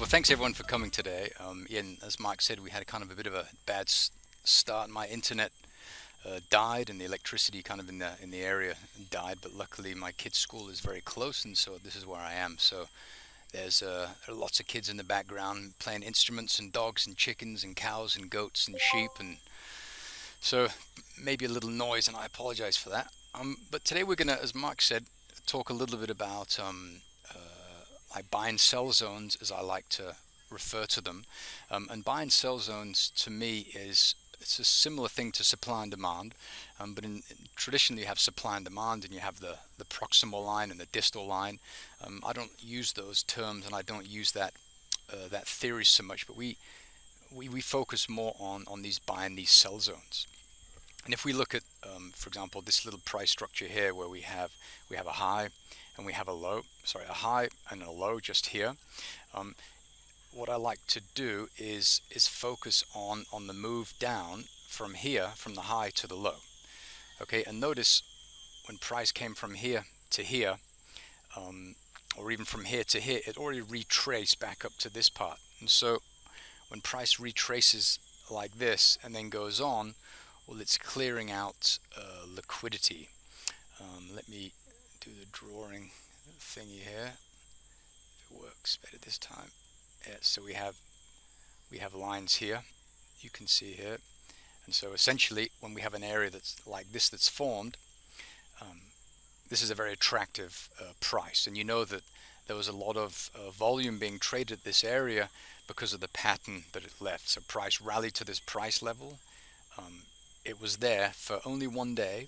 Well, thanks everyone for coming today. Yeah, and as Mark said, we had kind of a bit of a bad start. My internet died, and the electricity kind of in the area died. But luckily, my kids' school is very close, and so this is where I am. So there are lots of kids in the background playing instruments, and dogs, and chickens, and cows, and goats, and sheep, and so maybe a little noise, and I apologize for that. But today we're gonna, as Mark said, talk a little bit about like buy and sell zones, as I like to refer to them. And buy and sell zones to me is it's a similar thing to supply and demand, but traditionally you have supply and demand, and you have the proximal line and the distal line. I don't use those terms, and I don't use that theory so much, but we focus more on these buy and these sell zones. And if we look at, for example, this little price structure here, where we have a high and we have a low, sorry, a high and a low just here. Um, what I like to do is focus on the move down from here, from the high to the low. Okay, and notice when price came from here to here, um, or even from here to here, it already retraced back up to this part. And so when price retraces like this and then goes on, well, it's clearing out liquidity. Let me do the drawing thingy here. If it works better this time. Yeah, so we have lines here. You can see here, and so essentially, when we have an area that's like this that's formed, um, this is a very attractive price, and you know that there was a lot of volume being traded at this area because of the pattern that it left. So price rallied to this price level. Um, it was there for only one day,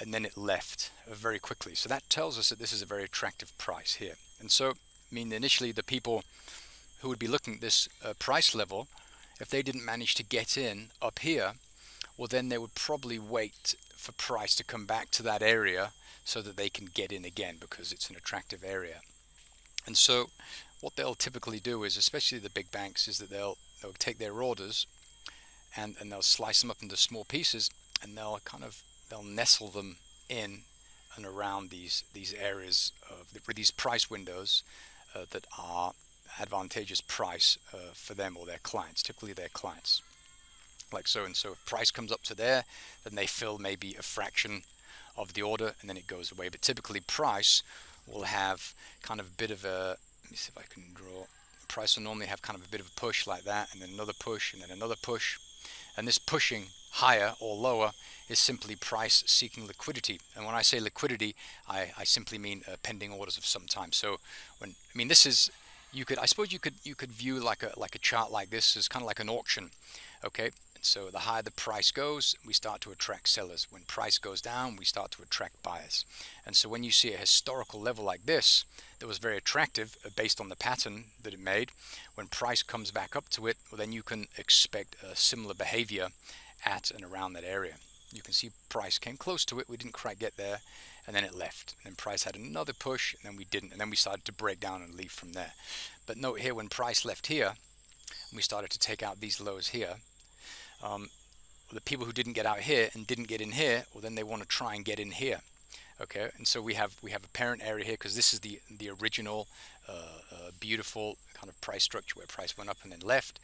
and then it left very quickly. So that tells us that this is a very attractive price here. And so, I mean, initially the people who would be looking at this price level, if they didn't manage to get in up here, well, then they would probably wait for price to come back to that area so that they can get in again, because it's an attractive area. And so what they'll typically do is, especially the big banks, is that they'll take their orders and they'll slice them up into small pieces, and they'll nestle them in and around these areas of these price windows that are advantageous price for them or their clients, typically their clients, like so. And so if price comes up to there, then they fill maybe a fraction of the order, and then it goes away. But typically price will have kind of a bit of a, let me see if I can draw, price will normally have kind of a bit of a push like that, and then another push, and then another push. And this pushing higher or lower is simply price seeking liquidity. And when I say liquidity, I simply mean pending orders of some time. So this is, I suppose you could view like a chart like this as kind of like an auction. Okay, and so the higher the price goes, we start to attract sellers. When price goes down, we start to attract buyers. And so when you see a historical level like this that was very attractive based on the pattern that it made, when price comes back up to it, well, then you can expect a similar behavior at and around that area. You can see price came close to it, we didn't quite get there, and then it left. And then price had another push, and then we didn't, and then we started to break down and leave from there. But note here, when price left here, we started to take out these lows here. The people who didn't get out here and didn't get in here, well, then they want to try and get in here. Okay, and so we have a parent area here, because this is the original beautiful kind of price structure where price went up and then left.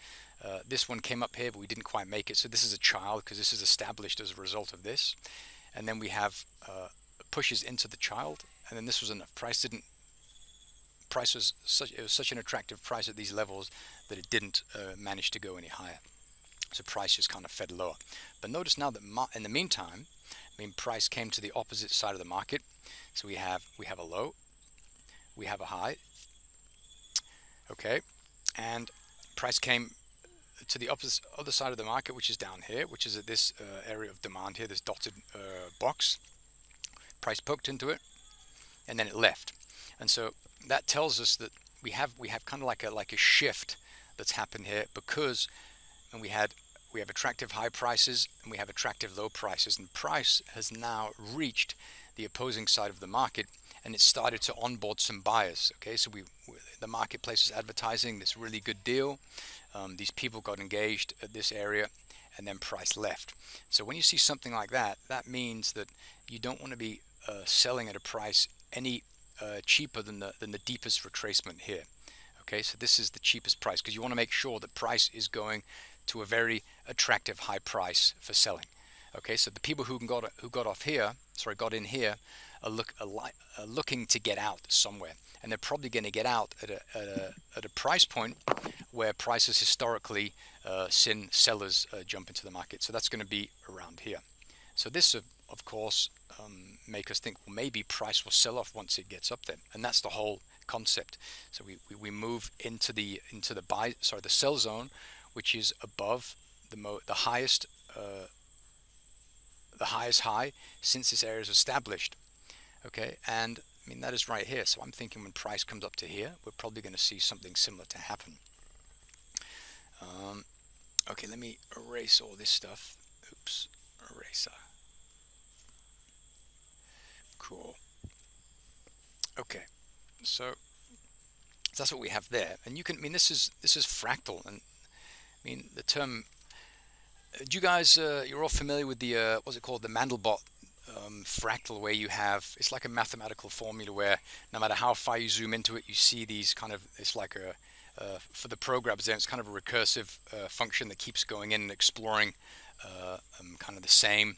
This one came up here, but we didn't quite make it. So this is a child, because this is established as a result of this. And then we have pushes into the child, and then this was enough. Price was such an attractive price at these levels that it didn't manage to go any higher. So price just kind of fed lower. But notice now that in the meantime, price came to the opposite side of the market. So we have a low, we have a high. Okay, and price came to the other side of the market, which is down here, which is at this area of demand here, this dotted box. Price poked into it, and then it left. And so that tells us that we have kind of like a shift that's happened here, because and we have attractive high prices and we have attractive low prices, and price has now reached the opposing side of the market, and it started to onboard some buyers. Okay, so the marketplace is advertising this really good deal. These people got engaged at this area, and then price left. So when you see something like that, that means that you don't want to be selling at a price any cheaper than the deepest retracement here. Okay, so this is the cheapest price because you want to make sure that price is going to a very attractive high price for selling. Okay, so the people who got off here, sorry, got in here, are looking to get out somewhere, and they're probably going to get out at a price point where prices historically seen sellers jump into the market. So that's going to be around here. So this, of course, make us think, well, maybe price will sell off once it gets up there, and that's the whole concept. So we move into the sell zone, which is above the highest high since this area is established. Okay, and I mean that is right here. So I'm thinking when price comes up to here, we're probably going to see something similar to happen. Okay, let me erase all this stuff. Oops, eraser. Cool. Okay, so that's what we have there, and you can. I mean, this is fractal, and I mean the term. Do you guys? You're all familiar with the what's it called? The Mandelbrot fractal, where you have, it's like a mathematical formula where no matter how far you zoom into it, you see these kind of, it's like a for the programs there, it's kind of a recursive function that keeps going in and exploring kind of the same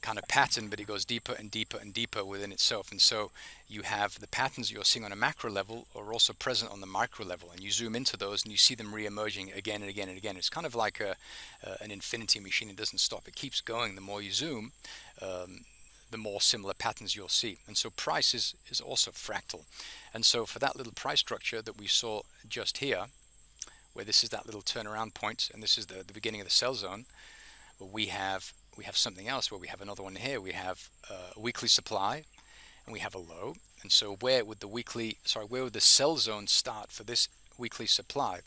kind of pattern, but it goes deeper and deeper and deeper within itself. And so you have the patterns you're seeing on a macro level are also present on the micro level, and you zoom into those and you see them re-emerging again and again and again. It's kind of like an infinity machine. It doesn't stop, it keeps going. The more you zoom, the more similar patterns you'll see. And so price is also fractal. And so for that little price structure that we saw just here, where this is that little turnaround point and this is the beginning of the sell zone, well, we have something else where we have another one here. We have a weekly supply and we have a low. And so where would the sell zone start for this weekly supply?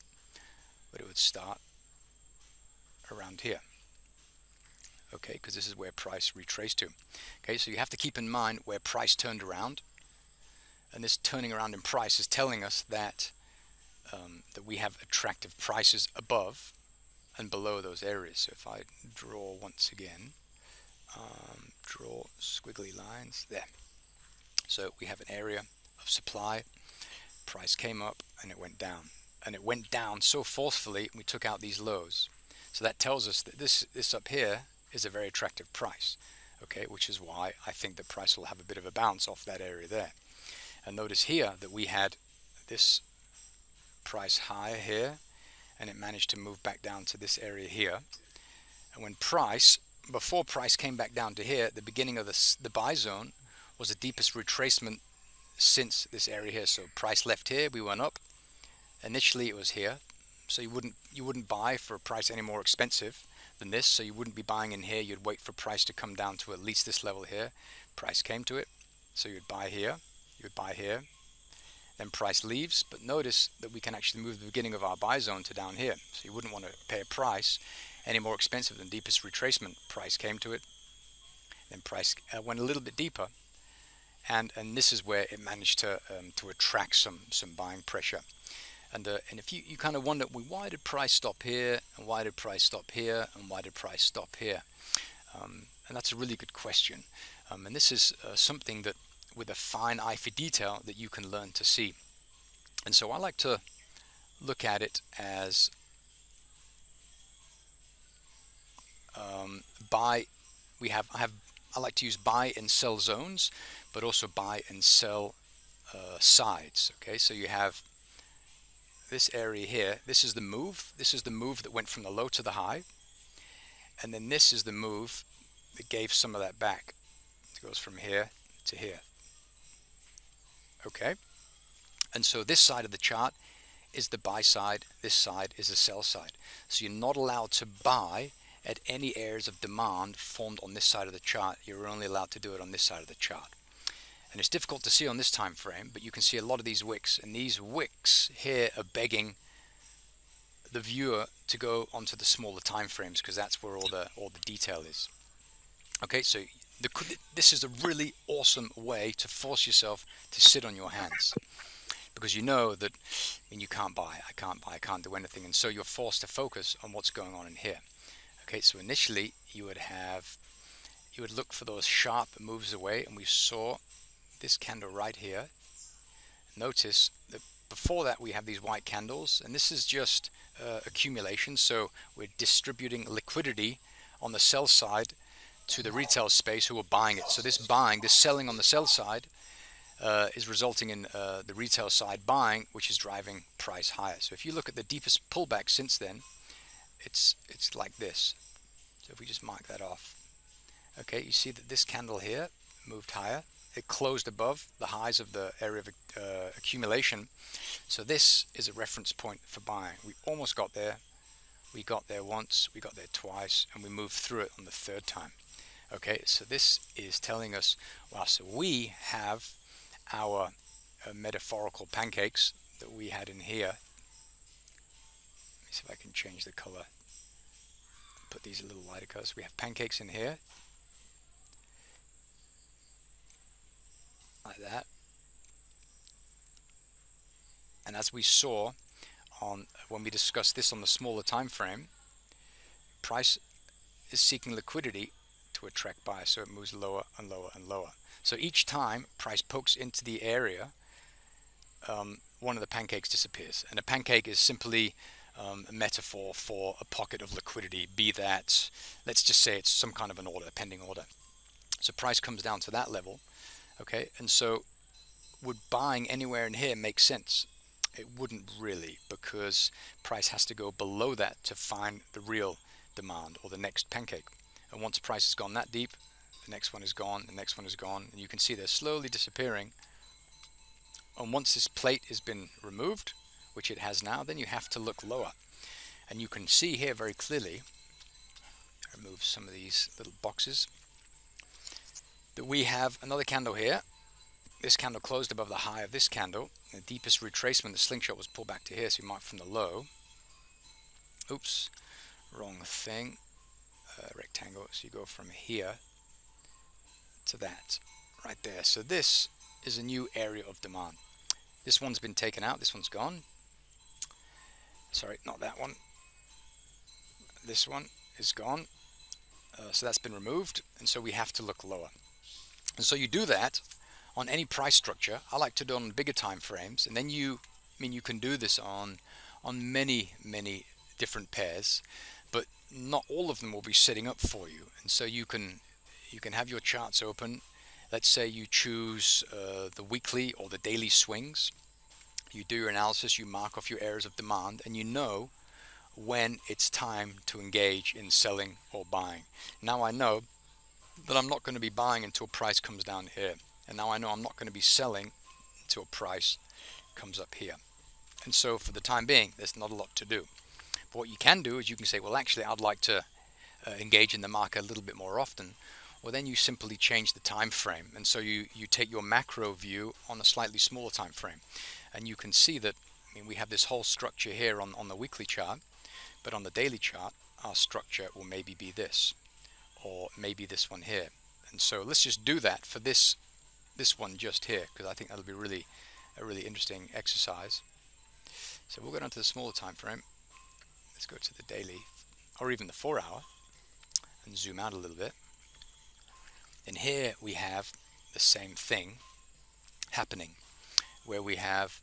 But it would start around here. Okay, because this is where price retraced to. Okay, so you have to keep in mind where price turned around, and this turning around in price is telling us that that we have attractive prices above and below those areas. So if I draw once again, draw squiggly lines there. So we have an area of supply, price came up and it went down, and it went down so forcefully we took out these lows. So that tells us that this up here is a very attractive price, okay, which is why I think the price will have a bit of a bounce off that area there. And notice here that we had this price higher here, and it managed to move back down to this area here. And when before price came back down to here, the beginning of the buy zone was the deepest retracement since this area here. So price left here, we went up. Initially it was here, so you wouldn't buy for a price any more expensive than this. So you wouldn't be buying in here. You'd wait for price to come down to at least this level here. Price came to it, so you'd buy here, you'd buy here. Then price leaves, but notice that we can actually move the beginning of our buy zone to down here. So you wouldn't want to pay a price any more expensive than deepest retracement. Price came to it, then price went a little bit deeper, and this is where it managed to attract some buying pressure. And if you kind of wonder, well, why did price stop here, and why did price stop here, and why did price stop here? And that's a really good question. And this is something that, with a fine eye for detail, that you can learn to see. And so I like to look at it as I like to use buy and sell zones, but also buy and sell sides. Okay, so you have this area here. This is the move. This is the move that went from the low to the high, and then this is the move that gave some of that back. It goes from here to here. Okay, and so this side of the chart is the buy side, this side is the sell side. So you're not allowed to buy at any areas of demand formed on this side of the chart. You're only allowed to do it on this side of the chart. And it's difficult to see on this time frame, but you can see a lot of these wicks, and these wicks here are begging the viewer to go onto the smaller time frames, because that's where all the detail is. Okay, so this is a really awesome way to force yourself to sit on your hands, because you know that you can't buy, I can't do anything, and so you're forced to focus on what's going on in here. Okay, so initially you would look for those sharp moves away, and we saw this candle right here. Notice that before that we have these white candles, and this is just accumulation. So we're distributing liquidity on the sell side to the retail space who are buying it. So this buying, this selling on the sell side is resulting in the retail side buying, which is driving price higher. So if you look at the deepest pullback since then, it's like this. So if we just mark that off, okay, you see that this candle here moved higher. It closed above the highs of the area of accumulation. So this is a reference point for buying. We almost got there. We got there once, we got there twice, and we moved through it on the third time. Okay, so this is telling us, wow, so we have our metaphorical pancakes that we had in here. Let me see if I can change the color. Put these a little lighter colors. We have pancakes in here, like that. And as we saw on when we discussed this on the smaller time frame, price is seeking liquidity to attract buyers, so it moves lower and lower and lower. So each time price pokes into the area, one of the pancakes disappears. And a pancake is simply a metaphor for a pocket of liquidity, be that, let's just say it's some kind of an order, a pending order. So price comes down to that level, okay? And so would buying anywhere in here make sense? It wouldn't really, because price has to go below that to find the real demand or the next pancake. And once price has gone that deep, the next one is gone, the next one is gone, and you can see they're slowly disappearing. And once this plate has been removed, which it has now, then you have to look lower. And you can see here very clearly, remove some of these little boxes, that we have another candle here. This candle closed above the high of this candle. The deepest retracement, the slingshot, was pulled back to here, so you mark from the low. Oops, wrong thing. Rectangle, so you go from here to that, right there. So this is a new area of demand. This one's been taken out, this one's gone. Sorry, not that one. This one is gone. So that's been removed, and so we have to look lower. And so you do that on any price structure. I like to do it on bigger time frames, and then you can do this on many different pairs, but not all of them will be setting up for you. And so you can have your charts open. Let's say you choose the weekly or the daily swings. You do your analysis, you mark off your areas of demand, and you know when it's time to engage in selling or buying. Now I know that I'm not going to be buying until price comes down here, and now I know I'm not going to be selling until price comes up here. And so for the time being, there's not a lot to do. But what you can do is you can say, well, actually I'd like to engage in the market a little bit more often. Well, then you simply change the time frame, and so you take your macro view on a slightly smaller time frame, and you can see that we have this whole structure here on the weekly chart, but on the daily chart our structure will maybe be this, or maybe this one here. And so let's just do that for this one just here, because I think that'll be a really interesting exercise. So we'll go down to the smaller time frame. Let's go to the daily, or even the 4 hour, and zoom out a little bit. And here we have the same thing happening, where we have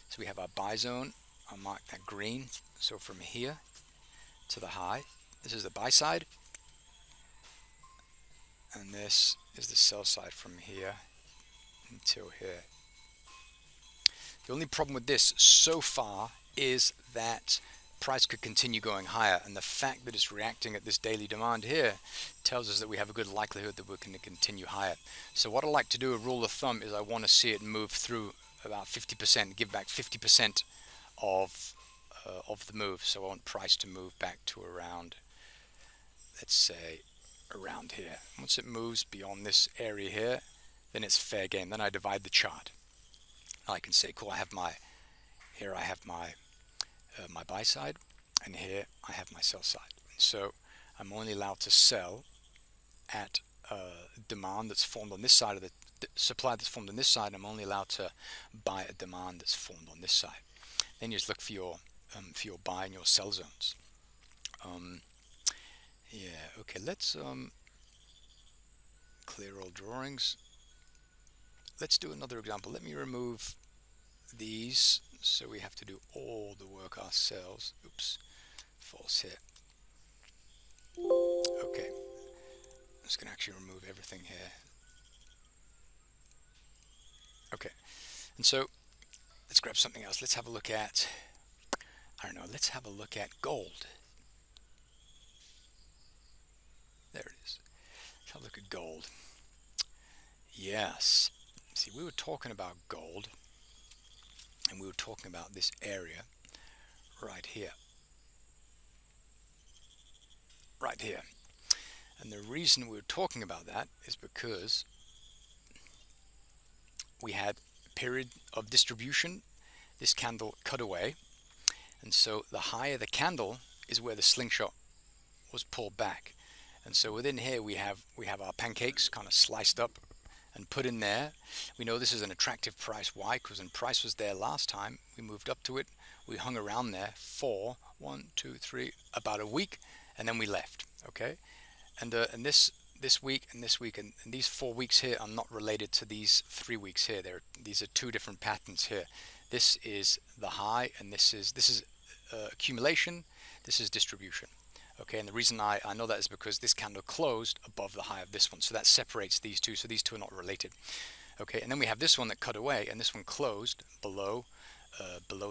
so we have our buy zone. I'll mark that green. So from here to the high, this is the buy side, and this is the sell side from here until here. The only problem with this so far is that price could continue going higher, and the fact that it's reacting at this daily demand here tells us that we have a good likelihood that we're going to continue higher. So what I like to do, a rule of thumb, is I want to see it move through about 50%, give back 50% of the move. So I want price to move back to around, let's say, around here. Once it moves beyond this area here, then it's fair game. Then I divide the chart. I can say, cool, I have my buy side, and here I have my sell side. So I'm only allowed to sell at demand that's formed on this side of the supply that's formed on this side. I'm only allowed to buy a demand that's formed on this side. Then you just look for your buy and your sell zones. Yeah, okay, let's clear all drawings. let's do another example. Let me remove these, so we have to do all the work ourselves. Oops, false hit. Okay, I'm just gonna actually remove everything here. Okay, and so let's grab something else. Let's have a look at, I don't know, let's have a look at gold. There it is. Let's have a look at gold. Yes. See, we were talking about gold, and we were talking about this area right here. Right here. And the reason we were talking about that is because we had a period of distribution. This candle cut away, and so the higher the candle is where the slingshot was pulled back. And so within here we have our pancakes kind of sliced up and put in there. We know this is an attractive price. Why? Because when price was there last time, we moved up to it, we hung around there for about a week, and then we left. Okay, and this week and this week and these 4 weeks here are not related to these 3 weeks here. These are two different patterns here. This is the high, and this is accumulation. This is distribution. Okay, and the reason I know that is because this candle closed above the high of this one, so that separates these two, so these two are not related. Okay, and then we have this one that cut away, and this one closed below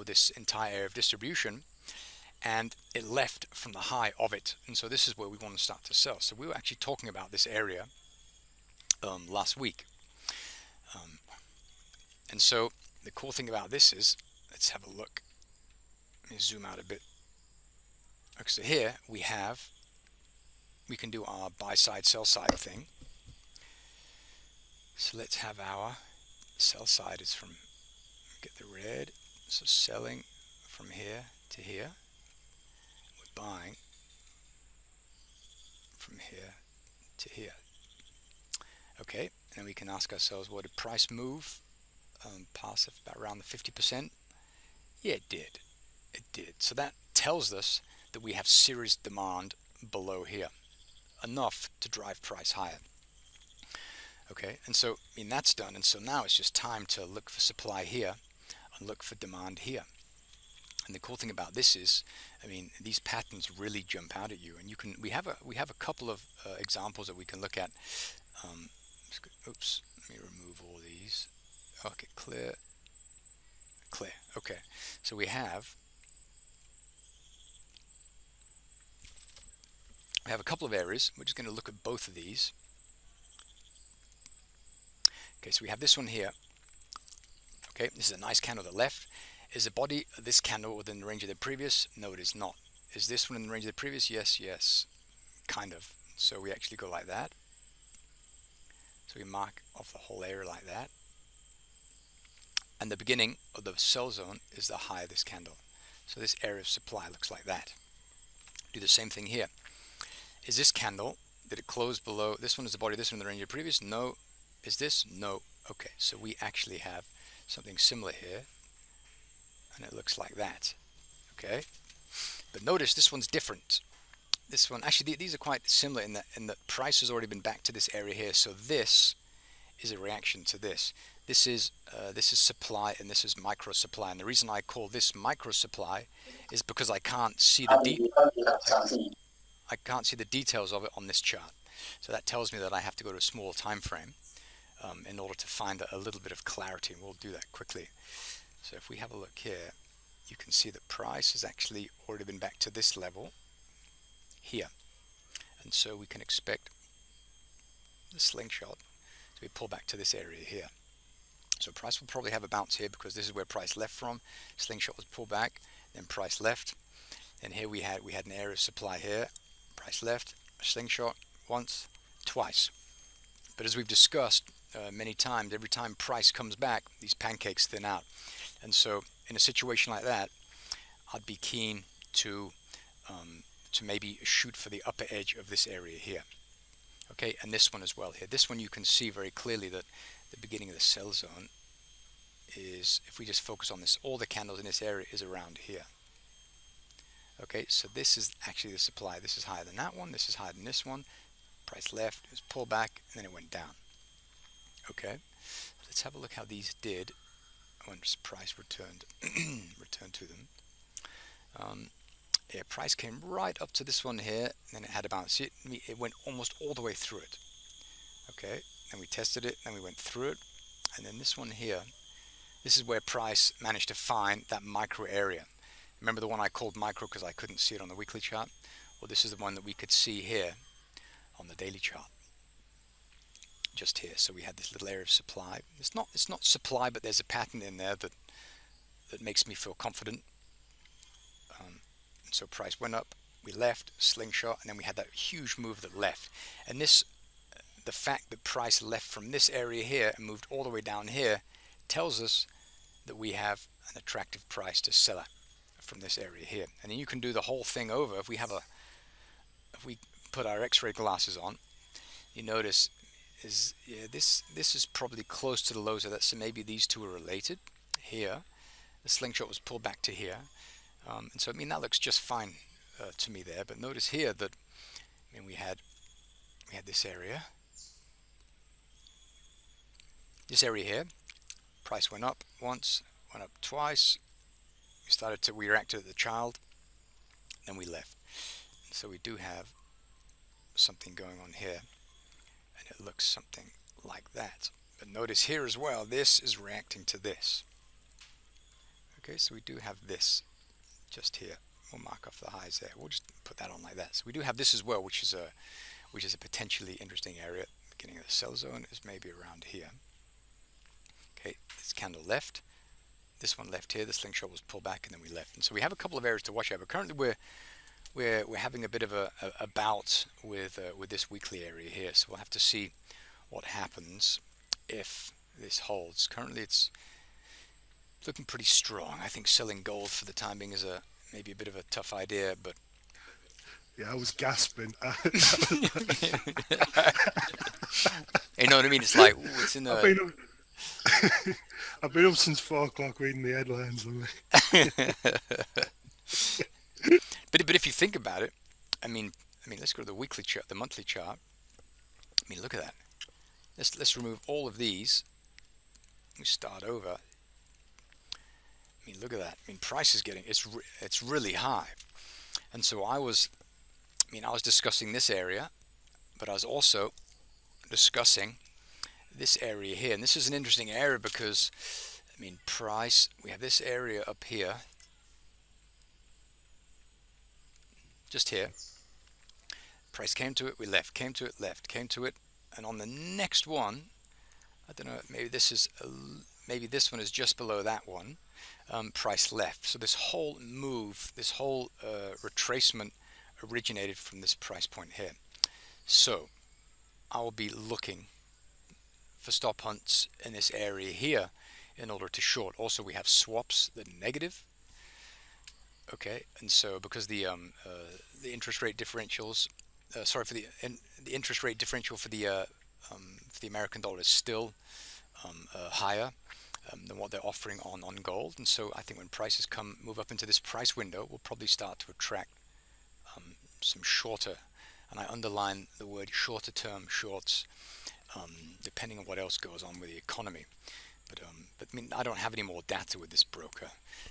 this entire area of distribution, and it left from the high of it, and so this is where we want to start to sell. So we were actually talking about this area last week, and so the cool thing about this is, let's have a look. Let me zoom out a bit. Okay, so here we can do our buy side, sell side thing. So let's have our sell side is from, get the red, so selling from here to here. We're buying from here to here. Okay, and then we can ask ourselves, what did price move past about around the 50%? Yeah, it did. It did. So that tells us that we have serious demand below here, enough to drive price higher. Okay, and so that's done, and so now it's just time to look for supply here and look for demand here. And the cool thing about this is, these patterns really jump out at you, and we have a couple of examples that we can look at. Oops, let me remove all these. Okay, clear. Okay, so we have a couple of areas. We're just going to look at both of these. Okay, so we have this one here. Okay, this is a nice candle to the left. Is the body of this candle within the range of the previous? No, it is not. Is this one in the range of the previous? Yes, kind of. So we actually go like that. So we mark off the whole area like that. And the beginning of the sell zone is the high of this candle. So this area of supply looks like that. Do the same thing here. Is this candle, did it close below? This one is the body, this one in the range of the previous? No. Is this? No. Okay, so we actually have something similar here, and it looks like that. Okay, but notice this one's different. This one, actually, these are quite similar in that price has already been back to this area here. So this is a reaction to this. This is supply, and this is micro supply. And the reason I call this micro supply is because I can't see I can't see the details of it on this chart. So that tells me that I have to go to a small time frame in order to find a little bit of clarity, and we'll do that quickly. So if we have a look here, you can see that price has actually already been back to this level here, and so we can expect the slingshot to be pulled back to this area here. So price will probably have a bounce here because this is where price left from. Slingshot was pulled back, then price left, and here we had an area of supply here. Price left, a slingshot once, twice. But as we've discussed many times, every time price comes back, these pancakes thin out. And so in a situation like that, I'd be keen to maybe shoot for the upper edge of this area here. Okay, and this one as well here. This one you can see very clearly that the beginning of the sell zone is, if we just focus on this, all the candles in this area is around here. Okay, so this is actually the supply. This is higher than that one, this is higher than this one. Price left, it was pulled back, and then it went down. Okay, Let's have a look how these did when price returned returned to them. Um, yeah, price came right up to this one here, and it had a bounce. See, it went almost all the way through it. Okay, then we tested it, then we went through it, and then this one here, this is where price managed to find that micro area. Remember the one I called micro because I couldn't see it on the weekly chart? Well, this is the one that we could see here on the daily chart, just here. So we had this little area of supply. It's not supply, but there's a pattern in there that makes me feel confident. And so price went up, we left, slingshot, and then we had that huge move that left. And this, the fact that price left from this area here and moved all the way down here, tells us that we have an attractive price to sell at from this area here. And then you can do the whole thing over. If we put our X-ray glasses on, you notice is, yeah, this is probably close to the lows of that. So maybe these two are related. Here, the slingshot was pulled back to here, and so I mean that looks just fine to me there. But notice here that we had this area here. Price went up once, went up twice. We reacted at the child, then we left. So we do have something going on here, and it looks something like that. But notice here as well, this is reacting to this. Okay, so we do have this just here. We'll mark off the highs there. We'll just put that on like that. So we do have this as well, which is a potentially interesting area. Beginning of the sell zone is maybe around here. Okay, this candle left. This one left here. The slingshot was pulled back, and then we left. And so we have a couple of areas to watch out. But currently we're having a bit of a bout with this weekly area here. So we'll have to see what happens if this holds. Currently it's looking pretty strong. I think selling gold for the time being is maybe a bit of a tough idea, but Yeah, I was gasping. you know what I mean? It's like, ooh, it's in I've the. been up, I've been up since 4 o'clock reading the headlines. But if you think about it, let's go to the weekly chart, the monthly chart. Look at that. Let's remove all of these. We start over. Look at that. Price is getting it's really high, and so I was discussing this area, but I was also discussing this area here, and this is an interesting area because price. We have this area up here, just here. Price came to it, we left. Came to it, left. Came to it, and on the next one, I don't know. Maybe this one is just below that one. Price left. So this whole move, this whole retracement originated from this price point here. So I will be looking for stop hunts in this area here in order to short. Also, we have swaps that are negative. Okay, and so because the interest rate differentials, the interest rate differential for the American dollar is still higher than what they're offering on gold, and so I think when prices move up into this price window, we'll probably start to attract some shorter, and I underline the word shorter term shorts, depending on what else goes on with the economy. But I don't have any more data with this broker.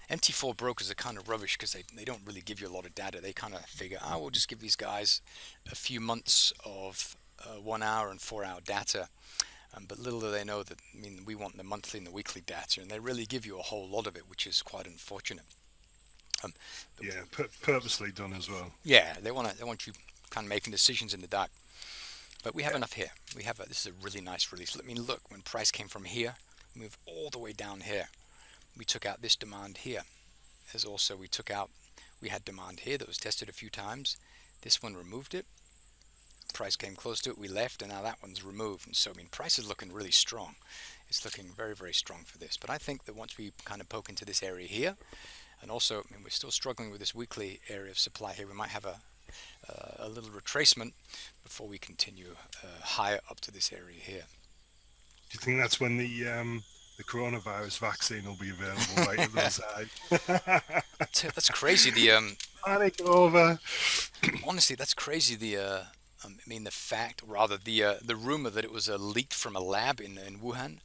MT4 brokers are kind of rubbish because they don't really give you a lot of data. They kind of figure, we'll just give these guys a few months of 1 hour and 4 hour data. But little do they know that we want the monthly and the weekly data, and they really give you a whole lot of it, which is quite unfortunate. Yeah, purposely done as well. Yeah, they want you kind of making decisions in the dark. But we have enough here. This is a really nice release. Look, when price came from here, moved all the way down here. We took out this demand here. We had demand here that was tested a few times. This one removed it. Price came close to it, we left, and now that one's removed. And so price is looking really strong. It's looking very, very strong for this. But I think that once we kind of poke into this area here, and also we're still struggling with this weekly area of supply here, we might have a little retracement before we continue higher up to this area here. Do you think that's when the coronavirus vaccine will be available right at the side? That's crazy. Panic over. Honestly, that's crazy. The fact, rather, the rumor that it was leaked from a lab in Wuhan.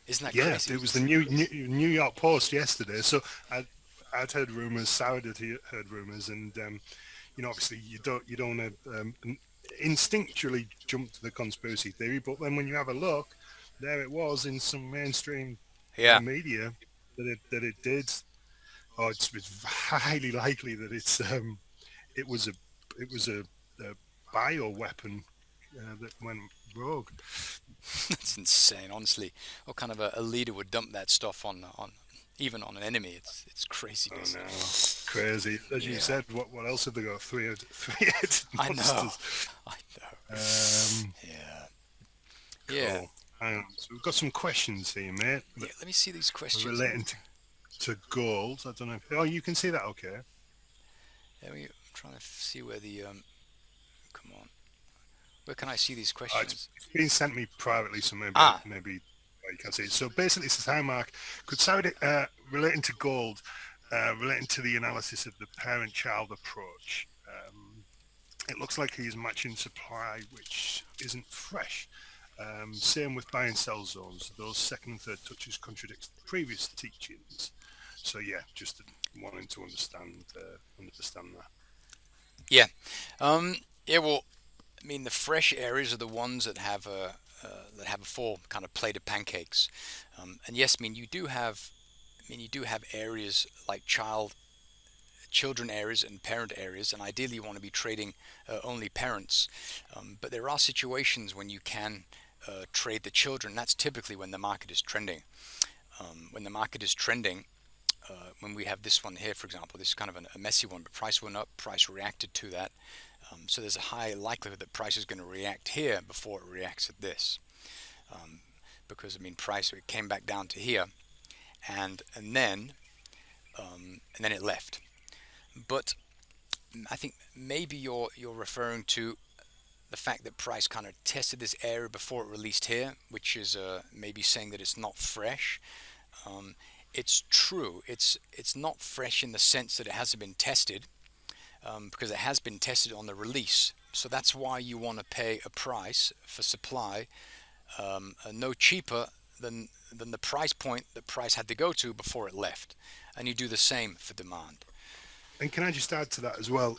Isn't that Yeah, crazy? it was the New York Post yesterday. So I, I'd heard rumors, Sarah had heard rumors, and obviously you don't want to instinctually jump to the conspiracy theory, but then when you have a look, there it was in some mainstream Yeah. media that it did. Oh, it's highly likely that it was a bio weapon that went rogue. That's insane, honestly. What kind of a leader would dump that stuff on even on an enemy? It's Oh craziness. no, crazy. As you Yeah, said, what else have they got? Three-headed I know. monsters. I know. Um, Yeah. Yeah. cool. Hang on. So we've got some questions here, mate, Yeah. that Let me see these are questions. relating to gold. I don't know. Oh, you can see that. Okay. I'm trying to see where the come on. Where can I see these It's questions? been sent me privately, so maybe Ah, you can see it. So basically, it says, "Hi, Mark. Could Saudi relating to gold, relating to the analysis of the parent-child approach? It looks like he's matching supply, which isn't fresh. Same with buy and sell zones. Those second and third touches contradict previous teachings. So yeah, just wanting to understand that. yeah. Yeah. Well, I mean, the fresh areas are the ones that have a full kind of plate of pancakes. And yes, I mean you do have. I mean, you do have areas like children areas and parent areas, and ideally you want to be trading only parents. But there are situations when you can trade the children. That's typically when the market is trending. When the market is trending, when we have this one here, for example, this is kind of a messy one, but price went up, price reacted to that. So there's a high likelihood that price is going to react here before it reacts at this. Um, because I mean, price it came back down to here, and then it left. But I think maybe you're referring to the fact that price kind of tested this area before it released here, which is maybe saying that it's not fresh. Um, it's true. It's not fresh in the sense that it hasn't been tested, because it has been tested on the release. So that's why you want to pay a price for supply no cheaper than the price point that price had to go to before it left, and you do the same for demand. And can I just add to that as well?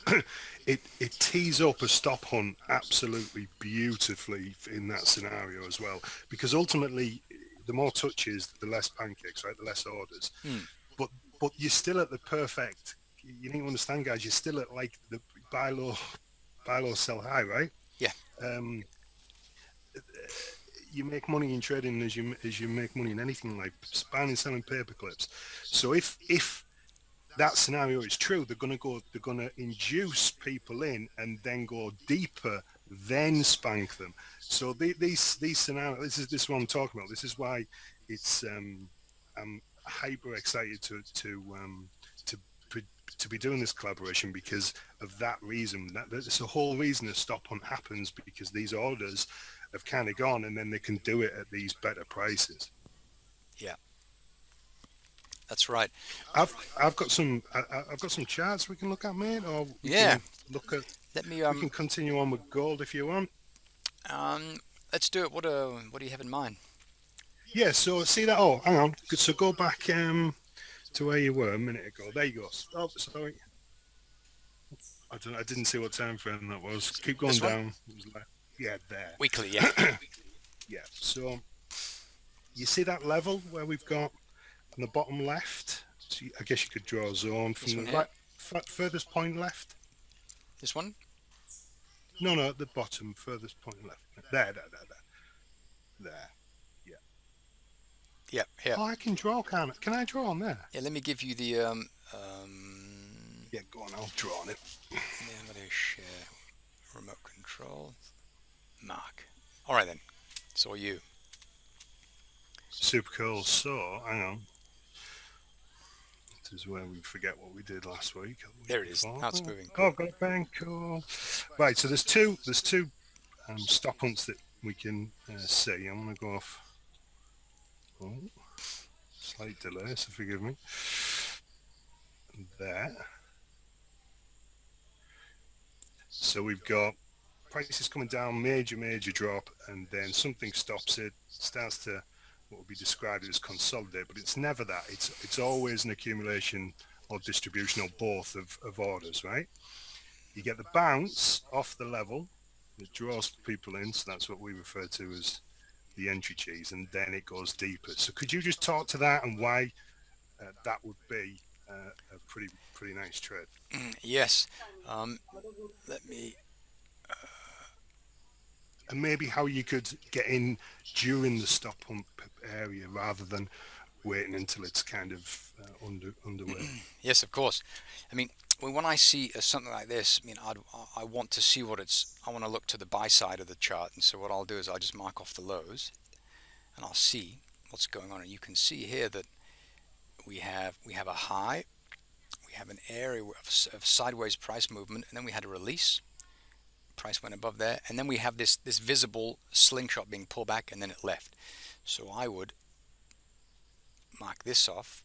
It tees up a stop hunt absolutely beautifully in that scenario as well, because ultimately, the more touches, the less pancakes, right? The less orders. Hmm. But you're still at the perfect. You need to understand, guys. You're still at like the buy low, sell high, right? Yeah, Um, you make money in trading as you make money in anything like buying and selling paper clips. So if that scenario is true, they're gonna induce people in and then go deeper, then spank them. So these scenarios, this is what I'm talking about. This is why it's I'm hyper excited to to be doing this collaboration because of that reason. That's the whole reason a stop hunt happens because these orders have kind of gone, and then they can do it at these better prices. yeah, that's right. I've got I've got some charts we can look at, mate, or we Yeah, can look at let me we can continue on with gold if you want. um let's do it. What do you have in mind? Yeah. So see that? Oh, hang on. So go back to where you were a minute ago. There you go. Oh, sorry. I didn't see what time frame that was. Keep going This one? down. It was like, yeah, Weekly, yeah. there. Yeah. So you see that level where we've got on the bottom left. So I guess you could draw a zone This from one the here. right furthest point left. This one? No, at the bottom, furthest point left. There. Yeah. Yeah, here. Oh, I can draw, can I? Can I draw on there? Yeah, let me give you the Yeah, go on, I'll draw on it. yeah, I'm gonna share remote control. Mark. All right then. It's all you. Super cool. So, hang on. This is where we forget what we did last week or the week There it is. before. Now it's moving. Oh, Cool. I've got a pen. Cool. Right, so there's two stop hunts that we can see. I'm going to go off. Oh, slight delay, so forgive me. There. So we've got prices coming down, major drop, and then something stops it, starts to what would be described as consolidate, but it's never that. It's always an accumulation or distribution or both of orders, right? You get the bounce off the level that draws people in, so that's what we refer to as the entry cheese, and then it goes deeper. So could you just talk to that and why that would be a pretty nice trade, Yes. Let me. and maybe how you could get in during the stop pump area rather than waiting until it's kind of underway. Yes, of course. I mean, when I see something like this, I mean, I want to see what it's. I want to look to the buy side of the chart, and so what I'll do is I'll just mark off the lows, and I'll see what's going on. And you can see here that we have a high, we have an area of sideways price movement, and then we had a release. Price went above there, and then we have this visible slingshot being pulled back, and then it left. So I would mark this off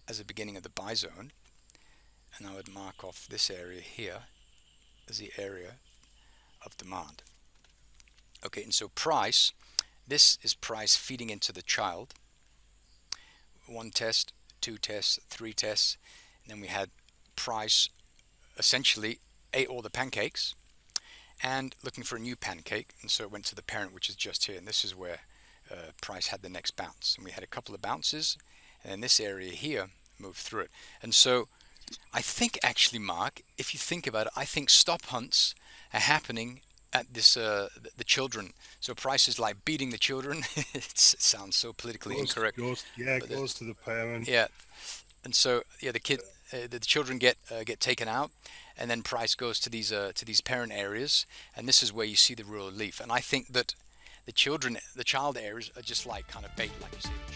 as the beginning of the buy zone, and I would mark off this area here as the area of demand. Okay, and so price, this is price feeding into the child. One test, two tests, three tests, and then we had price essentially ate all the pancakes and looking for a new pancake, and so it went to the parent, which is just here, and this is where price had the next bounce, and we had a couple of bounces, and then this area here moved through it. And so I think actually, Mark, if you think about it, I think stop hunts are happening at this the children. So price is like beating the children. It sounds so politically incorrect, but Goes to the parent. yeah. And so yeah, the children get taken out, and then price goes to these parent areas, and this is where you see the real relief. And I think that the child areas are just like kind of bait, like you say.